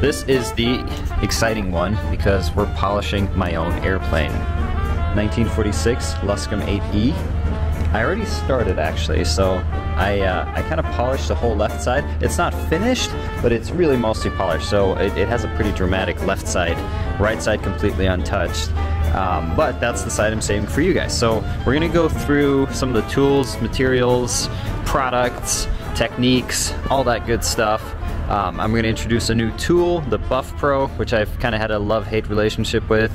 This is the exciting one because we're polishing my own airplane. 1946 Luscombe 8E. I already started actually, so I kind of polished the whole left side. It's not finished, but it's really mostly polished, so it has a pretty dramatic left side, right side completely untouched. But that's the side I'm saving for you guys. So we're gonna go through some of the tools, materials, products, techniques, all that good stuff. I'm going to introduce a new tool, the Buff Pro, which I've kind of had a love-hate relationship with,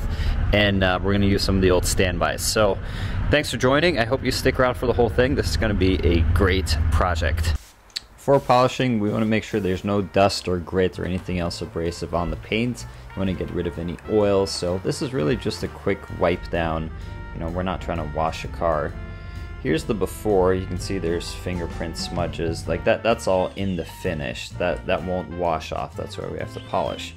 and we're going to use some of the old standbys. So thanks for joining. I hope you stick around for the whole thing. This is going to be a great project. For polishing, we want to make sure there's no dust or grit or anything else abrasive on the paint. We want to get rid of any oil, so this is really just a quick wipe down. You know, we're not trying to wash a car. Here's the before. You can see there's fingerprint smudges like that. That's all in the finish. That won't wash off. That's why we have to polish.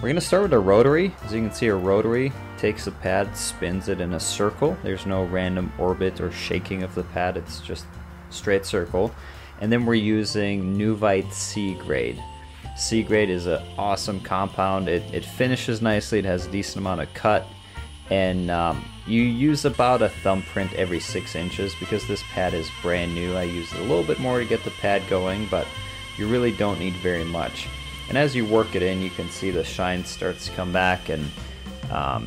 We're gonna start with a rotary. As you can see, a rotary takes a pad, spins it in a circle. There's no random orbit or shaking of the pad. It's just straight circle. And then we're using Nuvite C grade. C grade is an awesome compound. It finishes nicely. It has a decent amount of cut, and you use about a thumbprint every 6 inches because this pad is brand new. I used a little bit more to get the pad going, but you really don't need very much. And as you work it in, you can see the shine starts to come back, and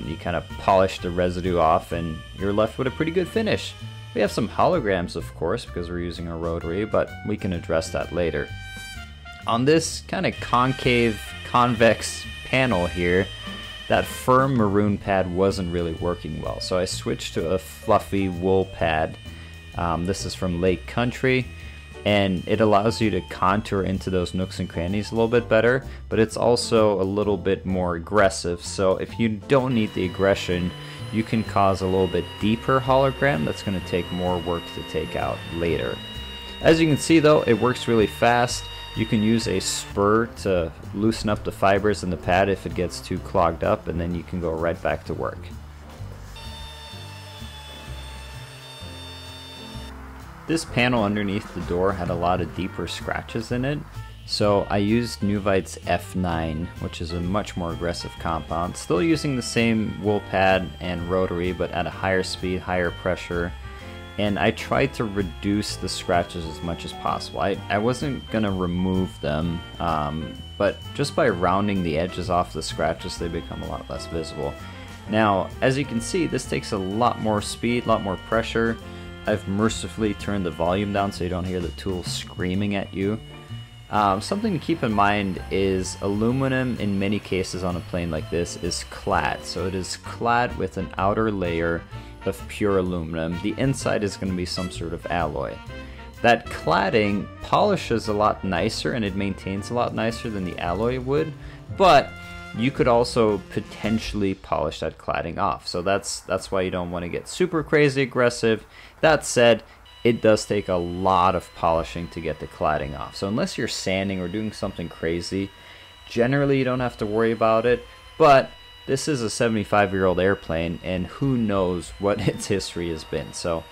you kind of polish the residue off, and you're left with a pretty good finish. We have some holograms, of course, because we're using a rotary, but we can address that later. On this kind of concave, convex panel here, that firm maroon pad wasn't really working well, so I switched to a fluffy wool pad. This is from Lake Country, and it allows you to contour into those nooks and crannies a little bit better, but it's also a little bit more aggressive, so if you don't need the aggression, you can cause a little bit deeper hologram that's going to take more work to take out later. As you can see though, it works really fast. You can use a spur to loosen up the fibers in the pad if it gets too clogged up, and then you can go right back to work. This panel underneath the door had a lot of deeper scratches in it, so I used Nuvite's F9, which is a much more aggressive compound. Still using the same wool pad and rotary, but at a higher speed, higher pressure. And I tried to reduce the scratches as much as possible. I wasn't gonna remove them, but just by rounding the edges off the scratches, they become a lot less visible. Now, as you can see, this takes a lot more speed, a lot more pressure. I've mercifully turned the volume down so you don't hear the tool screaming at you. Something to keep in mind is aluminum, in many cases on a plane like this, is clad. So it is clad with an outer layer of pure aluminum. The inside is going to be some sort of alloy. That cladding polishes a lot nicer, and it maintains a lot nicer than the alloy would, but you could also potentially polish that cladding off. So that's why you don't want to get super crazy aggressive. That said, it does take a lot of polishing to get the cladding off. So unless you're sanding or doing something crazy, generally you don't have to worry about it, but this is a 75-year-old airplane, and who knows what its history has been. So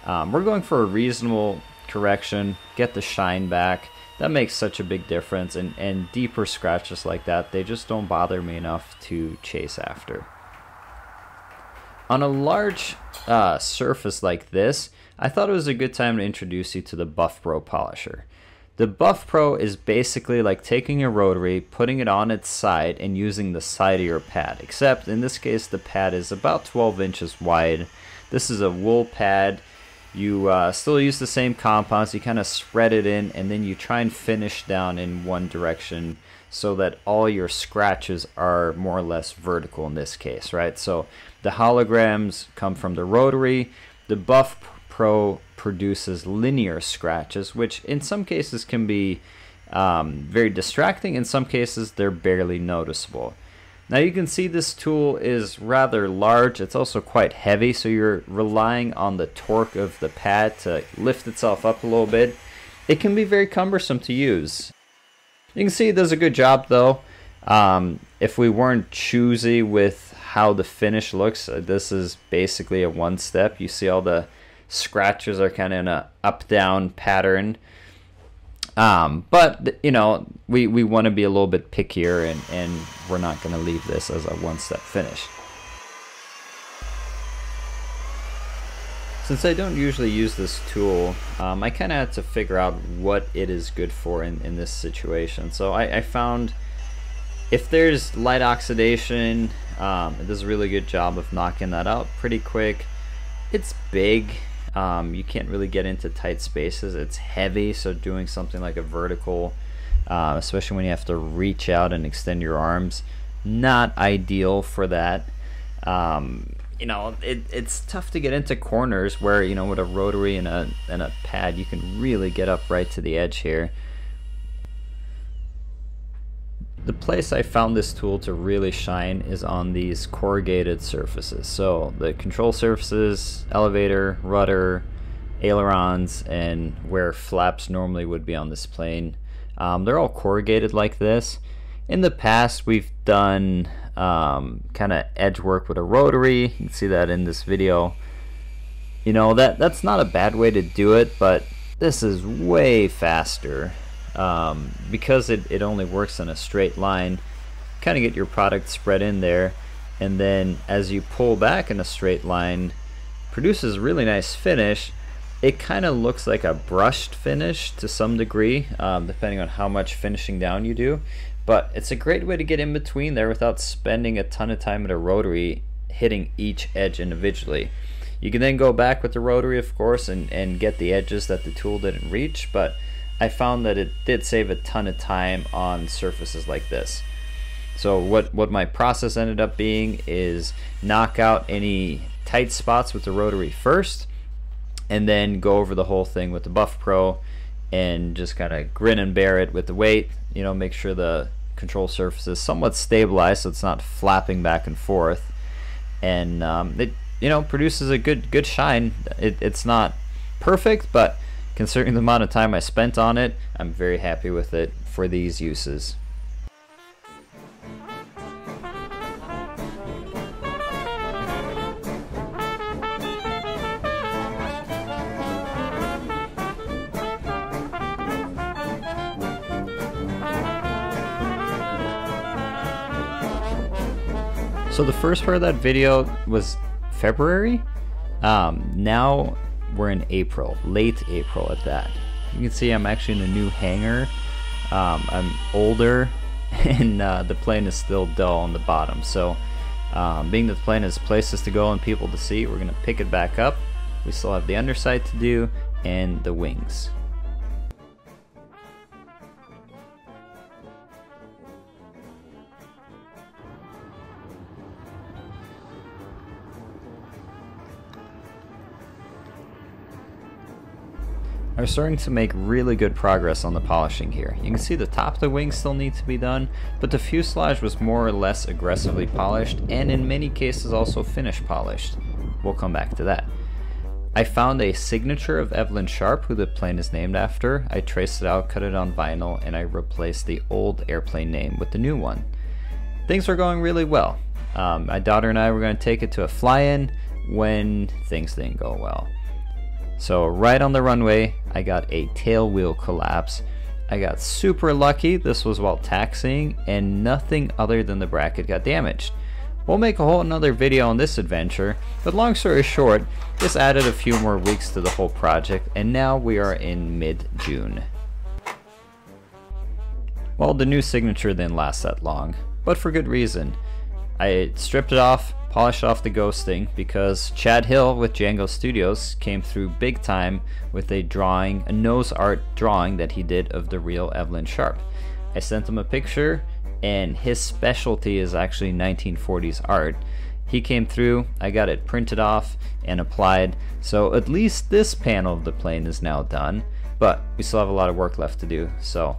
we're going for a reasonable correction, get the shine back. That makes such a big difference, and deeper scratches like that, they just don't bother me enough to chase after. On a large surface like this, I thought it was a good time to introduce you to the Buff Pro polisher. The Buff Pro is basically like taking a rotary, putting it on its side, and using the side of your pad, except in this case the pad is about 12 inches wide. This is a wool pad. You still use the same compounds. You kind of spread it in, and then you try and finish down in one direction so that all your scratches are more or less vertical in this case, right? So the holograms come from the rotary. The Buff Pro produces linear scratches, which in some cases can be very distracting. In some cases, they're barely noticeable. Now you can see this tool is rather large. It's also quite heavy, so you're relying on the torque of the pad to lift itself up a little bit. It can be very cumbersome to use. You can see it does a good job though. If we weren't choosy with how the finish looks, this is basically a one step. You see all the scratches are kind of in a up-down pattern. But you know, we want to be a little bit pickier, and we're not going to leave this as a one-step finish. Since I don't usually use this tool, I kind of had to figure out what it is good for in this situation. So I found if there's light oxidation, it does a really good job of knocking that out pretty quick. It's big. You can't really get into tight spaces. It's heavy, so doing something like a vertical, especially when you have to reach out and extend your arms, not ideal for that. You know, it's tough to get into corners where, you know, with a rotary and a pad, you can really get up right to the edge here. The place I found this tool to really shine is on these corrugated surfaces. So the control surfaces, elevator, rudder, ailerons, and where flaps normally would be on this plane, they're all corrugated like this. In the past, we've done kind of edge work with a rotary. You can see that in this video. You know, that's not a bad way to do it, but this is way faster. Because it only works in a straight line, kind of get your product spread in there, and then as you pull back in a straight line, produces a really nice finish. It kind of looks like a brushed finish to some degree, depending on how much finishing down you do, but it's a great way to get in between there without spending a ton of time at a rotary hitting each edge individually. You can then go back with the rotary, of course, and get the edges that the tool didn't reach, but I found that it did save a ton of time on surfaces like this. So what my process ended up being is knock out any tight spots with the rotary first, and then go over the whole thing with the Buff Pro and just kind of grin and bear it with the weight. You know, make sure the control surface is somewhat stabilized so it's not flapping back and forth, and it, you know, produces a good shine. It's not perfect, but considering the amount of time I spent on it, I'm very happy with it for these uses. So the first part of that video was February. Now we're in April, late April at that. You can see I'm actually in a new hangar. I'm older, and the plane is still dull on the bottom. So being that the plane has places to go and people to see, we're gonna pick it back up. We still have the underside to do and the wings. I'm starting to make really good progress on the polishing here. You can see the top of the wing still needs to be done, but the fuselage was more or less aggressively polished, and in many cases also finish polished. We'll come back to that. I found a signature of Evelyn Sharp, who the plane is named after. I traced it out, cut it on vinyl, and I replaced the old airplane name with the new one. Things are going really well. My daughter and I were going to take it to a fly-in when things didn't go well. So right on the runway, I got a tail wheel collapse. I got super lucky. This was while taxiing, and nothing other than the bracket got damaged. We'll make a whole another video on this adventure, but long story short, this added a few more weeks to the whole project, and now we are in mid-June. Well, the new signature didn't last that long, but for good reason. I stripped it off, polished off the ghosting, because Chad Hill with Django Studios came through big time with a drawing, a nose art drawing that he did of the real Evelyn Sharp. I sent him a picture, and his specialty is actually 1940s art. He came through, I got it printed off and applied, so at least this panel of the plane is now done, but we still have a lot of work left to do. So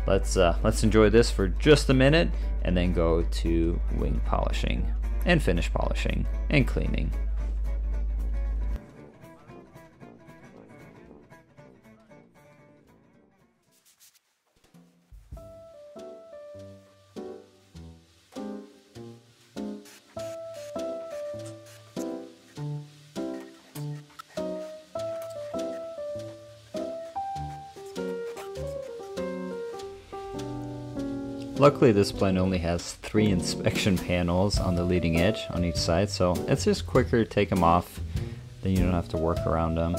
let's enjoy this for just a minute and then go to wing polishing and finish polishing and cleaning. Luckily this plane only has 3 inspection panels on the leading edge on each side, so it's just quicker to take them off, then you don't have to work around them.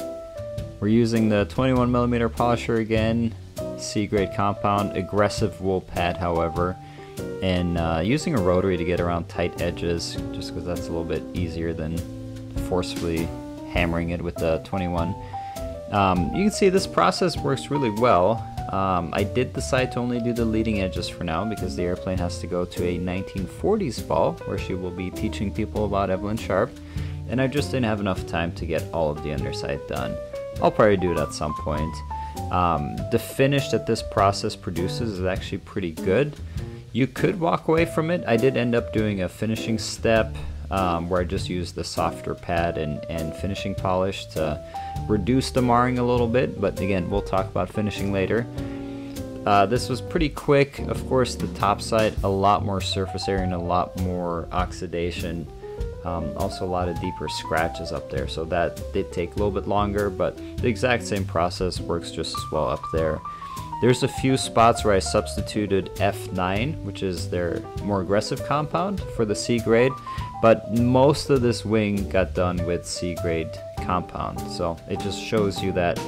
We're using the 21mm polisher again, C-grade compound, aggressive wool pad however, and using a rotary to get around tight edges, just because that's a little bit easier than forcefully hammering it with the 21. You can see this process works really well. I did decide to only do the leading edges for now because the airplane has to go to a 1940s ball where she will be teaching people about Evelyn Sharp, and I just didn't have enough time to get all of the underside done. I'll probably do it at some point. The finish that this process produces is actually pretty good. You could walk away from it. I did end up doing a finishing step where I just used the softer pad and finishing polish to reduce the marring a little bit, but again, we'll talk about finishing later. This was pretty quick. Of course, the top side, a lot more surface area and a lot more oxidation. Also a lot of deeper scratches up there, so that did take a little bit longer, but the exact same process works just as well up there. There's a few spots where I substituted F9, which is their more aggressive compound, for the C grade, but most of this wing got done with C grade compound. So it just shows you that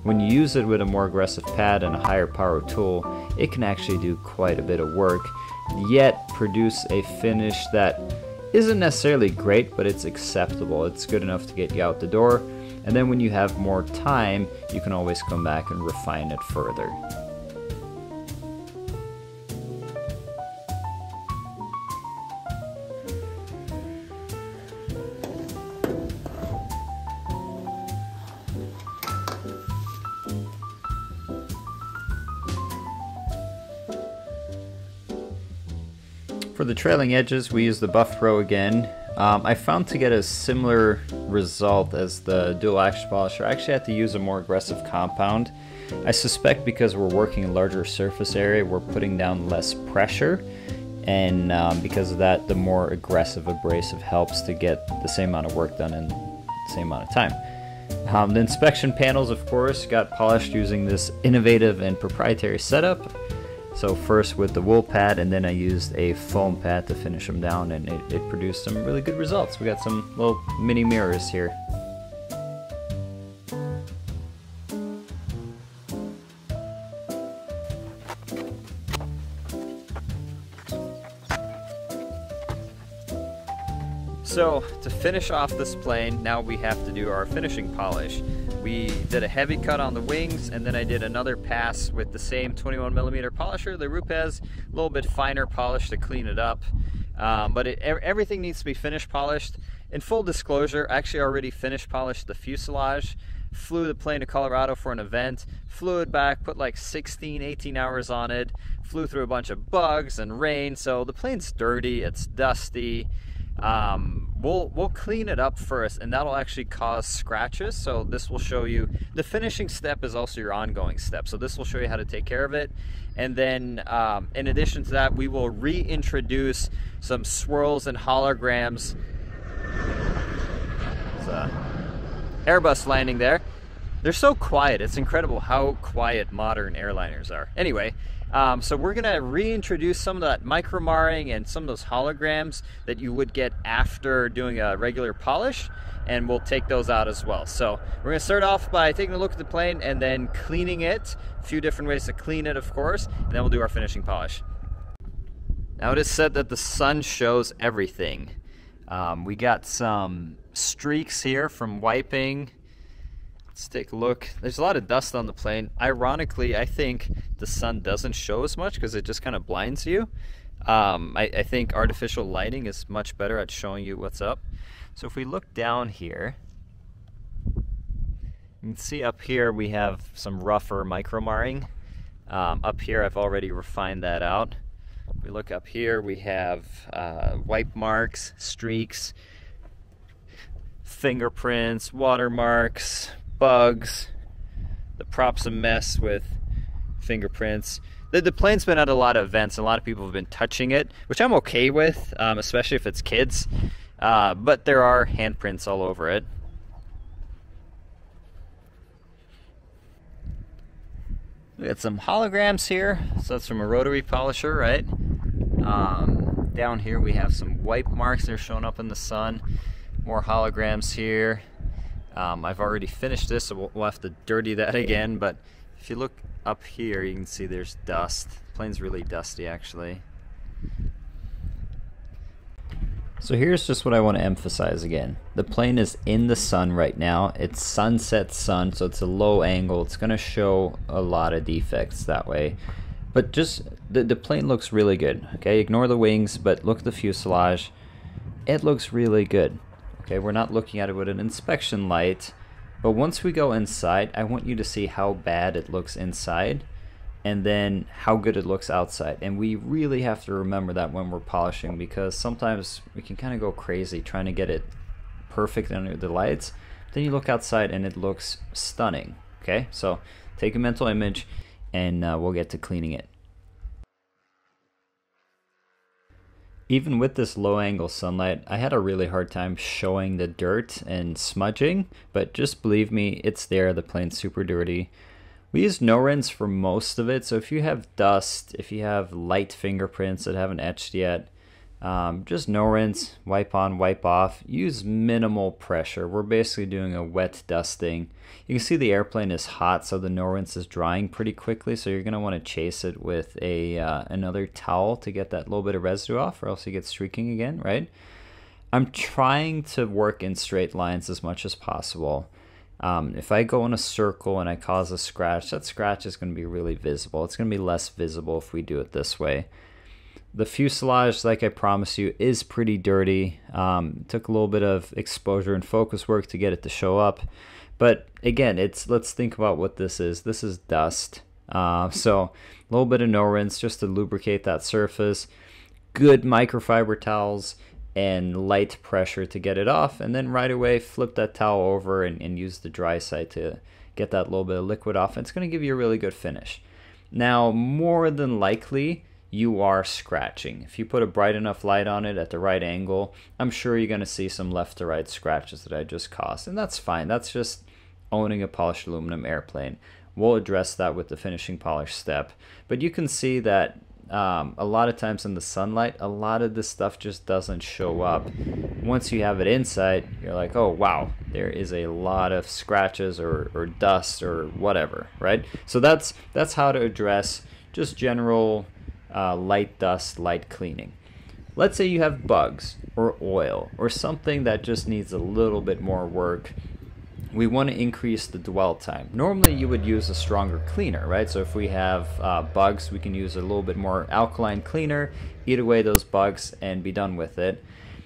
when you use it with a more aggressive pad and a higher power tool, it can actually do quite a bit of work, yet produce a finish that isn't necessarily great, but it's acceptable. It's good enough to get you out the door, and then when you have more time, you can always come back and refine it further. For the trailing edges, we use the buff row again. I found to get a similar result as the dual action polisher, I actually had to use a more aggressive compound. I suspect because we're working a larger surface area, we're putting down less pressure, and because of that, the more aggressive abrasive helps to get the same amount of work done in the same amount of time. The inspection panels, of course, got polished using this innovative and proprietary setup. So first with the wool pad, and then I used a foam pad to finish them down, and it produced some really good results. We got some little mini mirrors here. So to finish off this plane, now we have to do our finishing polish. We did a heavy cut on the wings, and then I did another pass with the same 21mm polisher. The Rupes, a little bit finer polish to clean it up, but everything needs to be finish polished. In full disclosure, I actually already finish polished the fuselage, flew the plane to Colorado for an event, flew it back, put like 16, 18 hours on it, flew through a bunch of bugs and rain, so the plane's dirty, it's dusty. We'll clean it up first, and that'll actually cause scratches. So this will show you, the finishing step is also your ongoing step. So this will show you how to take care of it. And then in addition to that, we will reintroduce some swirls and holograms. It's a Airbus landing there. They're so quiet. It's incredible how quiet modern airliners are. Anyway, so we're gonna reintroduce some of that micro marring and some of those holograms that you would get after doing a regular polish, and we'll take those out as well. So we're gonna start off by taking a look at the plane and then cleaning it. A few different ways to clean it, of course, and then we'll do our finishing polish. Now it is said that the sun shows everything. We got some streaks here from wiping. Let's take a look. There's a lot of dust on the plane. Ironically, I think the sun doesn't show as much because it just kind of blinds you. I think artificial lighting is much better at showing you what's up. So if we look down here, you can see up here we have some rougher micro marring. Up here I've already refined that out. If we look up here, we have wipe marks, streaks, fingerprints, watermarks, bugs. The prop's a mess with fingerprints. The plane's been at a lot of events, and a lot of people have been touching it, which I'm okay with, especially if it's kids, but there are handprints all over it. We got some holograms here, so that's from a rotary polisher, right? Down here we have some wipe marks that are showing up in the sun. More holograms here. I've already finished this, so we'll have to dirty that again, but if you look up here, you can see there's dust. The plane's really dusty, actually. So here's just what I want to emphasize again. The plane is in the sun right now. It's sunset sun, so it's a low angle. It's going to show a lot of defects that way. But just, the plane looks really good, okay? Ignore the wings, but look at the fuselage. It looks really good. Okay, we're not looking at it with an inspection light, but once we go inside, I want you to see how bad it looks inside and then how good it looks outside. And we really have to remember that when we're polishing, because sometimes we can kind of go crazy trying to get it perfect under the lights. Then you look outside and it looks stunning. Okay, so take a mental image and we'll get to cleaning it. Even with this low angle sunlight, I had a really hard time showing the dirt and smudging, but just believe me, it's there. The plane's super dirty. We use no rinse for most of it, so if you have dust, if you have light fingerprints that haven't etched yet, just no rinse, wipe on, wipe off. Use minimal pressure. We're basically doing a wet dusting. You can see the airplane is hot, so the no rinse is drying pretty quickly, so you're going to want to chase it with another towel to get that little bit of residue off, or else you get streaking again, right? I'm trying to work in straight lines as much as possible. If I go in a circle and I cause a scratch, that scratch is going to be really visible. It's going to be less visible if we do it this way. The fuselage, like I promised you, is pretty dirty. Took a little bit of exposure and focus work to get it to show up. But again, let's think about what this is. This is dust. So a little bit of no rinse just to lubricate that surface. Good microfiber towels and light pressure to get it off. And then right away, flip that towel over and use the dry side to get that little bit of liquid off. It's going to give you a really good finish. Now, more than likely, you are scratching. If you put a bright enough light on it at the right angle, I'm sure you're going to see some left to right scratches that I just caused. And that's fine. That's just owning a polished aluminum airplane. We'll address that with the finishing polish step. But you can see that a lot of times in the sunlight, a lot of this stuff just doesn't show up. Once you have it inside, you're like, oh wow, there is a lot of scratches or dust or whatever, right? So that's how to address just general light dust, light cleaning. Let's say you have bugs or oil or something that just needs a little bit more work. We want to increase the dwell time. Normally you would use a stronger cleaner, right? So if we have bugs, we can use a little bit more alkaline cleaner, eat away those bugs and be done with it.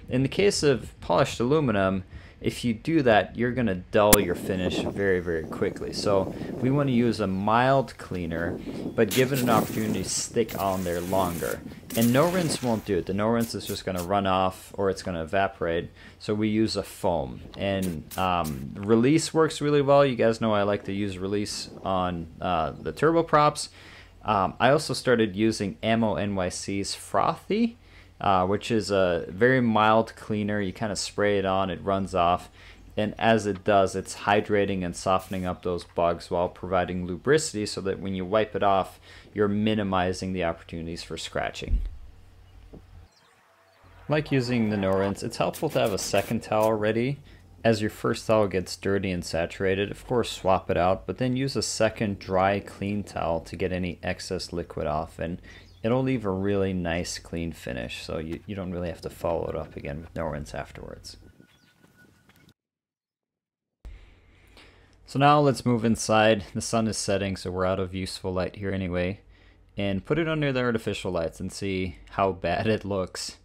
In the case of polished aluminum, if you do that, you're going to dull your finish very, very quickly. So we want to use a mild cleaner, but give it an opportunity to stick on there longer. And no rinse won't do it. The no rinse is just going to run off or it's going to evaporate. So we use a foam. And release works really well. You guys know I like to use release on the turboprops. I also started using Ammo NYC's Frothy, which is a very mild cleaner. You kind of spray it on, it runs off, and as it does, it's hydrating and softening up those bugs while providing lubricity so that when you wipe it off, you're minimizing the opportunities for scratching. Like using the no rinse, it's helpful to have a second towel ready. As your first towel gets dirty and saturated, of course swap it out, but then use a second dry clean towel to get any excess liquid off, and it'll leave a really nice clean finish, so you don't really have to follow it up again with no rinse afterwards. So now let's move inside. The sun is setting, so we're out of useful light here anyway. And put it under the artificial lights and see how bad it looks.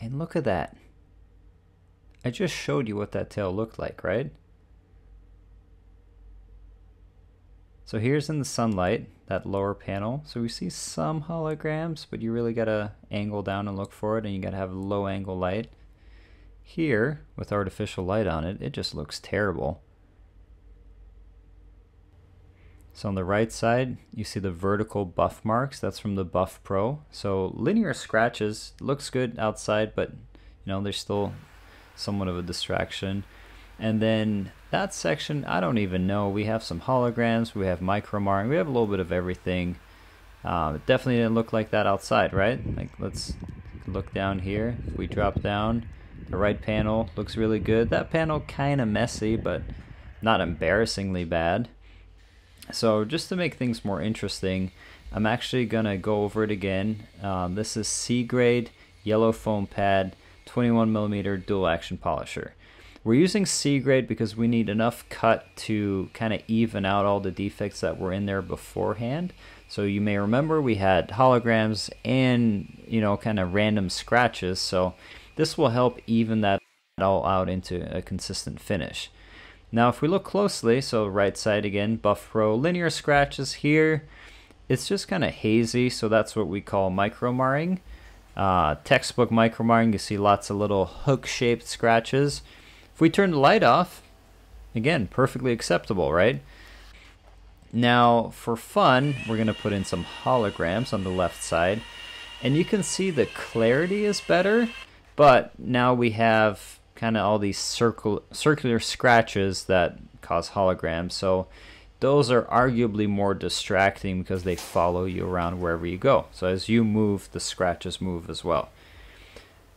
And look at that. I just showed you what that tail looked like, right? So here's in the sunlight, that lower panel. So we see some holograms, but you really gotta angle down and look for it, and you gotta have low angle light. Here, with artificial light on it, it just looks terrible. So on the right side, you see the vertical buff marks. That's from the Buff Pro. So linear scratches, looks good outside, but there's still somewhat of a distraction. And then that section, I don't even know. We have some holograms, we have micro marking, we have a little bit of everything. It definitely didn't look like that outside, right? Like, let's look down here. If we drop down, the right panel looks really good. That panel kind of messy, but not embarrassingly bad. So just to make things more interesting, I'm actually gonna go over it again. This is C-grade yellow foam pad 21mm dual action polisher. We're using C-grade because we need enough cut to kind of even out all the defects that were in there beforehand. So you may remember we had holograms and, you know, kind of random scratches. So this will help even that all out into a consistent finish. Now if we look closely, so right side again, buff pro linear scratches here. It's just kind of hazy, so that's what we call micro marring. Textbook micro marring, you see lots of little hook shaped scratches. If we turn the light off, again, perfectly acceptable, right? Now for fun, we're going to put in some holograms on the left side, and you can see the clarity is better, but now we have kind of all these circular scratches that cause holograms, so those are arguably more distracting because they follow you around wherever you go. So as you move, the scratches move as well.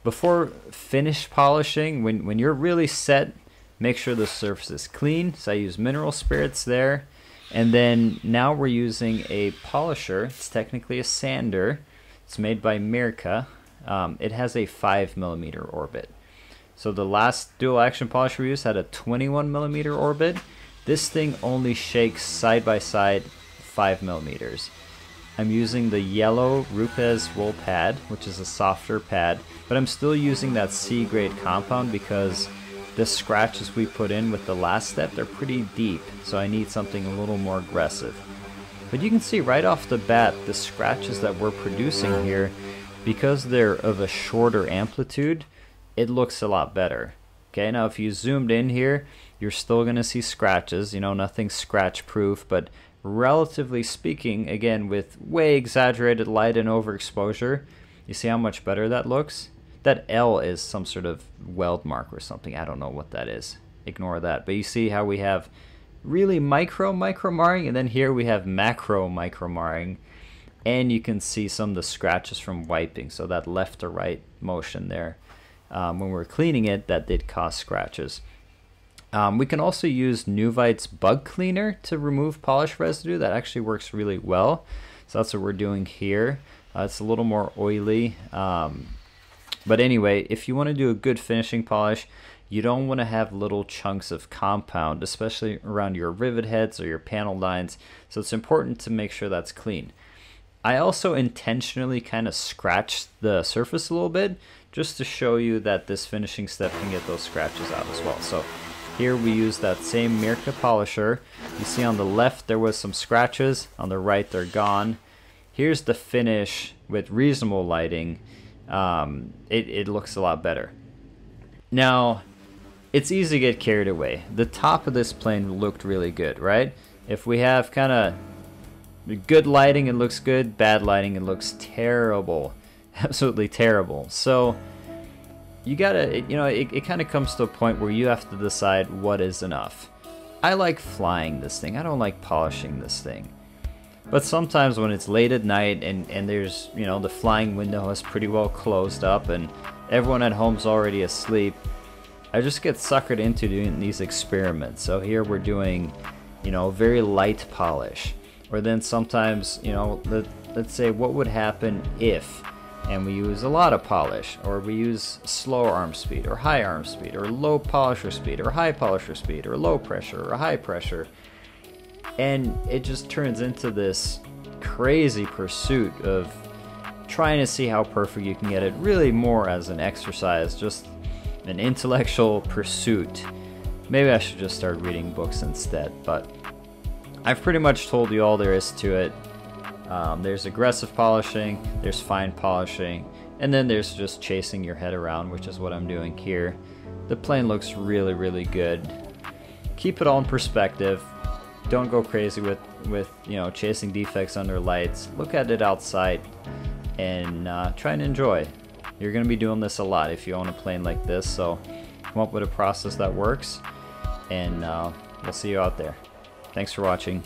Before finish polishing, when you're really set, make sure the surface is clean. So I use mineral spirits there. And then now we're using a polisher. It's technically a sander. It's made by Mirka. It has a 5mm orbit. So the last dual action polisher we used had a 21mm orbit. This thing only shakes side by side 5mm. I'm using the yellow Rupes wool pad, which is a softer pad, but I'm still using that C-grade compound because the scratches we put in with the last step, they're pretty deep, so I need something a little more aggressive. But you can see right off the bat, the scratches that we're producing here, because they're of a shorter amplitude, it looks a lot better. Okay, now if you zoomed in here, you're still going to see scratches, you know, nothing scratch proof, but relatively speaking, again, with way exaggerated light and overexposure, you see how much better that looks? That L is some sort of weld mark or something. I don't know what that is. Ignore that. But you see how we have really micro marring, and then here we have macro micro marring, and you can see some of the scratches from wiping. So that left to right motion there, when we're cleaning it, that did cause scratches. We can also use Nuvite's bug cleaner to remove polish residue. That actually works really well. So that's what we're doing here. It's a little more oily. But anyway, if you want to do a good finishing polish, you don't want to have little chunks of compound, especially around your rivet heads or your panel lines. So it's important to make sure that's clean. I also intentionally kind of scratched the surface a little bit just to show you that this finishing step can get those scratches out as well. So here we use that same Mirka polisher. You see on the left there was some scratches, on the right they're gone. Here's the finish with reasonable lighting. It looks a lot better. Now, it's easy to get carried away. The top of this plane looked really good, right? If we have kind of good lighting, it looks good. Bad lighting, it looks terrible. Absolutely terrible. So you gotta, you know, it kind of comes to a point where you have to decide what is enough. I like flying this thing. I don't like polishing this thing. But sometimes when it's late at night and there's, you know, the flying window is pretty well closed up and everyone at home's already asleep, I just get suckered into doing these experiments. So here we're doing, you know, very light polish. Or then sometimes, you know, let's say what would happen if, and we use a lot of polish, or we use slow arm speed, or high arm speed, or low polisher speed, or high polisher speed, or low pressure, or high pressure. And it just turns into this crazy pursuit of trying to see how perfect you can get it, really more as an exercise, just an intellectual pursuit. Maybe I should just start reading books instead, but I've pretty much told you all there is to it. There's aggressive polishing, there's fine polishing, and then there's just chasing your head around, which is what I'm doing here. The plane looks really, really good. Keep it all in perspective. Don't go crazy with you know, chasing defects under lights. Look at it outside and try and enjoy. You're going to be doing this a lot if you own a plane like this, so come up with a process that works, and we'll see you out there. Thanks for watching.